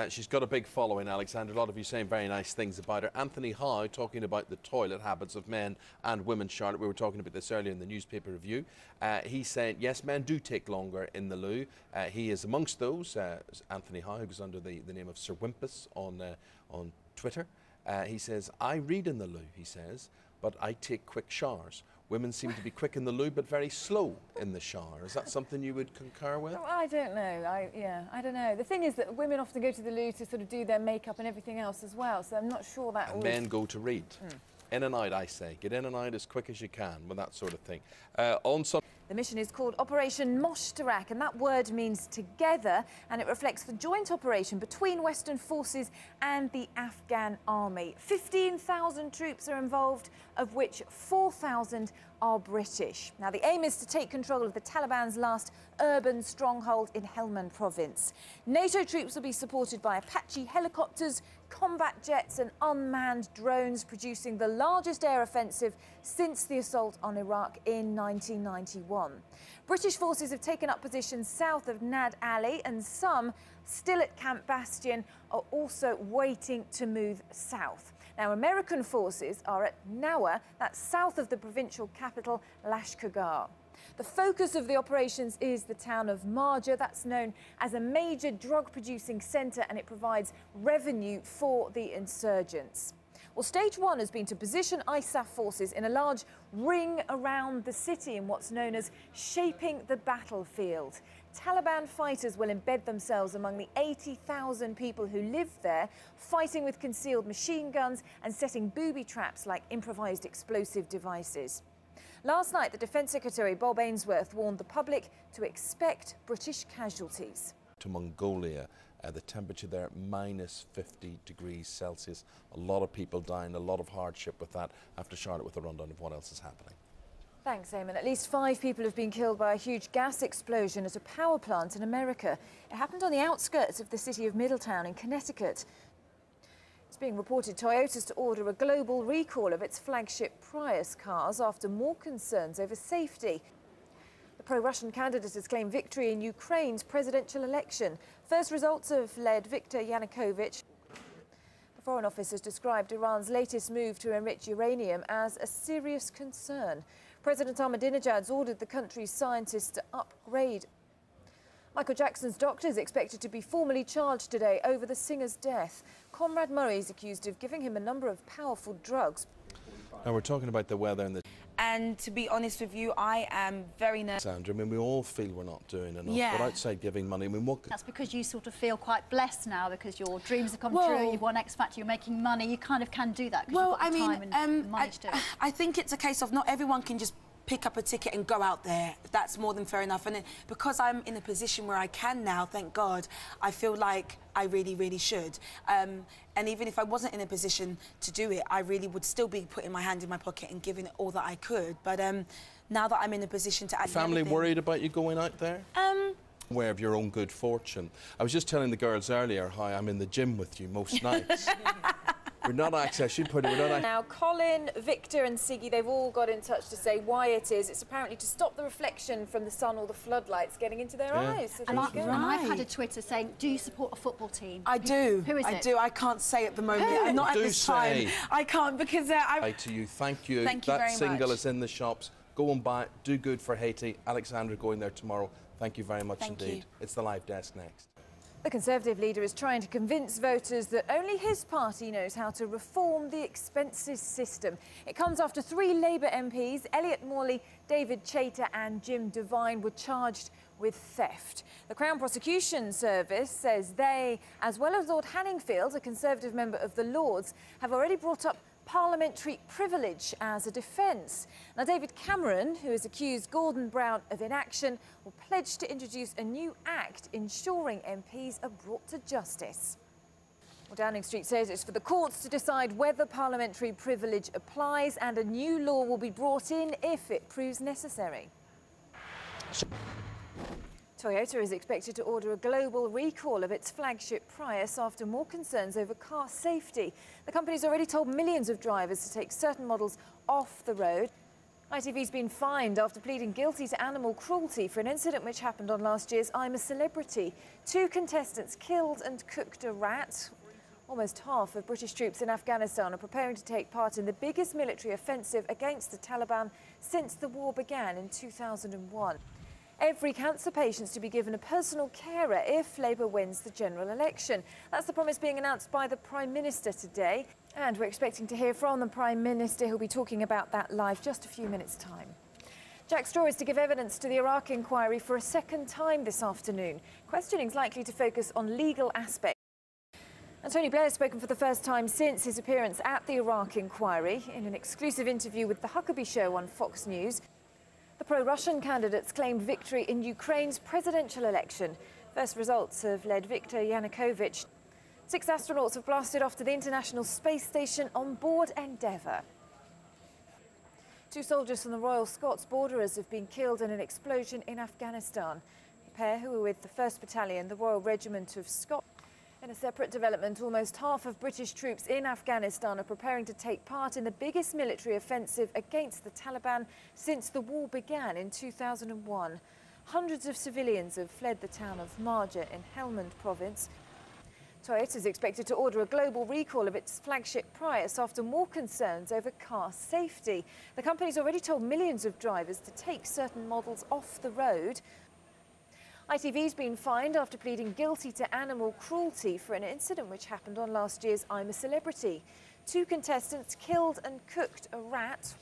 She's got a big following, Alexander. A lot of you saying very nice things about her. Anthony Howe talking about the toilet habits of men and women. Charlotte, we were talking about this earlier in the newspaper review. He's saying, yes, men do take longer in the loo. He is amongst those. Anthony Howe, who goes under the name of Sir Wimpus on Twitter. He says, I read in the loo, he says, but I take quick showers. Women seem to be quick in the loo, but very slow in the shower. Is that something you would concur with? Oh, I don't know. I don't know. The thing is that women often go to the loo to sort of do their makeup and everything else as well, so I'm not sure that and men go to read. In and out, I say. Get in and out as quick as you can with that sort of thing. The mission is called Operation Moshtarak, and that word means together, and it reflects the joint operation between Western forces and the Afghan army. 15,000 troops are involved, of which 4,000 are British. Now, the aim is to take control of the Taliban's last urban stronghold in Helmand province. NATO troops will be supported by Apache helicopters, combat jets and unmanned drones, producing the largest air offensive since the assault on Iraq in 1991. British forces have taken up positions south of Nad Ali, and some, still at Camp Bastion, are also waiting to move south. Now, American forces are at Nawa, that's south of the provincial capital, Lashkargah. The focus of the operations is the town of Marja. That's known as a major drug-producing centre, and it provides revenue for the insurgents. Well, stage one has been to position ISAF forces in a large ring around the city in what's known as shaping the battlefield. Taliban fighters will embed themselves among the 80,000 people who live there, fighting with concealed machine guns and setting booby traps like improvised explosive devices. Last night, the Defence Secretary Bob Ainsworth warned the public to expect British casualties. To Mongolia, the temperature there minus 50 degrees Celsius. A lot of people dying, a lot of hardship with that. After Charlotte with a rundown of what else is happening. Thanks, Eamon. At least 5 people have been killed by a huge gas explosion at a power plant in America. It happened on the outskirts of the city of Middletown in Connecticut. It's being reported Toyota's to order a global recall of its flagship Prius cars after more concerns over safety. The pro-Russian candidate has claimed victory in Ukraine's presidential election. First results have led Viktor Yanukovych. The Foreign Office has described Iran's latest move to enrich uranium as a serious concern. President Ahmadinejad's ordered the country's scientists to upgrade. Michael Jackson's doctor is expected to be formally charged today over the singer's death. Conrad Murray is accused of giving him a number of powerful drugs. Now we're talking about the weather and the... And to be honest with you, I am very nervous. Sandra, I mean, we all feel we're not doing enough, but outside giving money, I mean, what... That's because you sort of feel quite blessed now because your dreams have come true, you've won X Factor, you're making money, you kind of can do that because you've got the time and money to do it. I think it's a case of not everyone can just pick up a ticket and go out there. That's more than fair enough. And because I'm in a position where I can now, thank God, I feel like I really, really should. And even if I wasn't in a position to do it, I really would still be putting my hand in my pocket and giving it all that I could. But now that I'm in a position to... Family worried about you going out there? Aware of your own good fortune. I was just telling the girls earlier how I'm in the gym with you most nights. We're not actually, I should put it, we're not... Now, Colin, Victor and Siggy, they've all got in touch to say why it is. It's apparently to stop the reflection from the sun or the floodlights getting into their eyes. So and I've had a Twitter saying, do you support a football team? I do. Who is it? I do. I can't say at the moment. Not at this time. I can't because I... to you, thank you. Thank you very much. That single is in the shops. Go and buy it. Do good for Haiti. Alexandra going there tomorrow. Thank you very much indeed. It's the Live Desk next. The Conservative leader is trying to convince voters that only his party knows how to reform the expenses system. It comes after 3 Labour MPs, Elliot Morley, David Chater and Jim Devine, were charged with theft. The Crown Prosecution Service says they, as well as Lord Hanningfield, a Conservative member of the Lords, have already brought up parliamentary privilege as a defence. Now, David Cameron, who has accused Gordon Brown of inaction, will pledge to introduce a new act ensuring MPs are brought to justice. Well, Downing Street says it's for the courts to decide whether parliamentary privilege applies, and a new law will be brought in if it proves necessary. Toyota is expected to order a global recall of its flagship Prius after more concerns over car safety. The company's already told millions of drivers to take certain models off the road. ITV's been fined after pleading guilty to animal cruelty for an incident which happened on last year's I'm a Celebrity. 2 contestants killed and cooked a rat. Almost half of British troops in Afghanistan are preparing to take part in the biggest military offensive against the Taliban since the war began in 2001. Every cancer patient is to be given a personal carer if Labour wins the general election. That's the promise being announced by the Prime Minister today. And we're expecting to hear from the Prime Minister, who'll be talking about that live just a few minutes' time. Jack Straw is to give evidence to the Iraq inquiry for a second time this afternoon. Questioning is likely to focus on legal aspects. And Tony Blair has spoken for the first time since his appearance at the Iraq inquiry in an exclusive interview with The Huckabee Show on Fox News. The pro-Russian candidates claimed victory in Ukraine's presidential election. First results have led Viktor Yanukovych. 6 astronauts have blasted off to the International Space Station on board Endeavour. 2 soldiers from the Royal Scots Borderers have been killed in an explosion in Afghanistan. The pair, who were with the 1st Battalion, the Royal Regiment of Scotland. In a separate development, almost half of British troops in Afghanistan are preparing to take part in the biggest military offensive against the Taliban since the war began in 2001. Hundreds of civilians have fled the town of Marja in Helmand province. Toyota is expected to order a global recall of its flagship Prius after more concerns over car safety. The company's already told millions of drivers to take certain models off the road. ITV's been fined after pleading guilty to animal cruelty for an incident which happened on last year's I'm a Celebrity. 2 contestants killed and cooked a rat.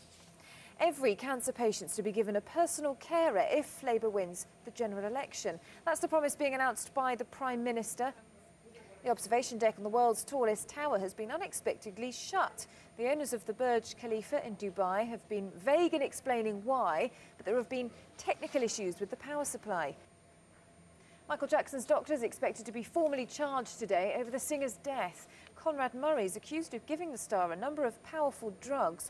Every cancer patient is to be given a personal carer if Labour wins the general election. That's the promise being announced by the Prime Minister. The observation deck on the world's tallest tower has been unexpectedly shut. The owners of the Burj Khalifa in Dubai have been vague in explaining why, but there have been technical issues with the power supply. Michael Jackson's doctor is expected to be formally charged today over the singer's death. Conrad Murray is accused of giving the star a number of powerful drugs.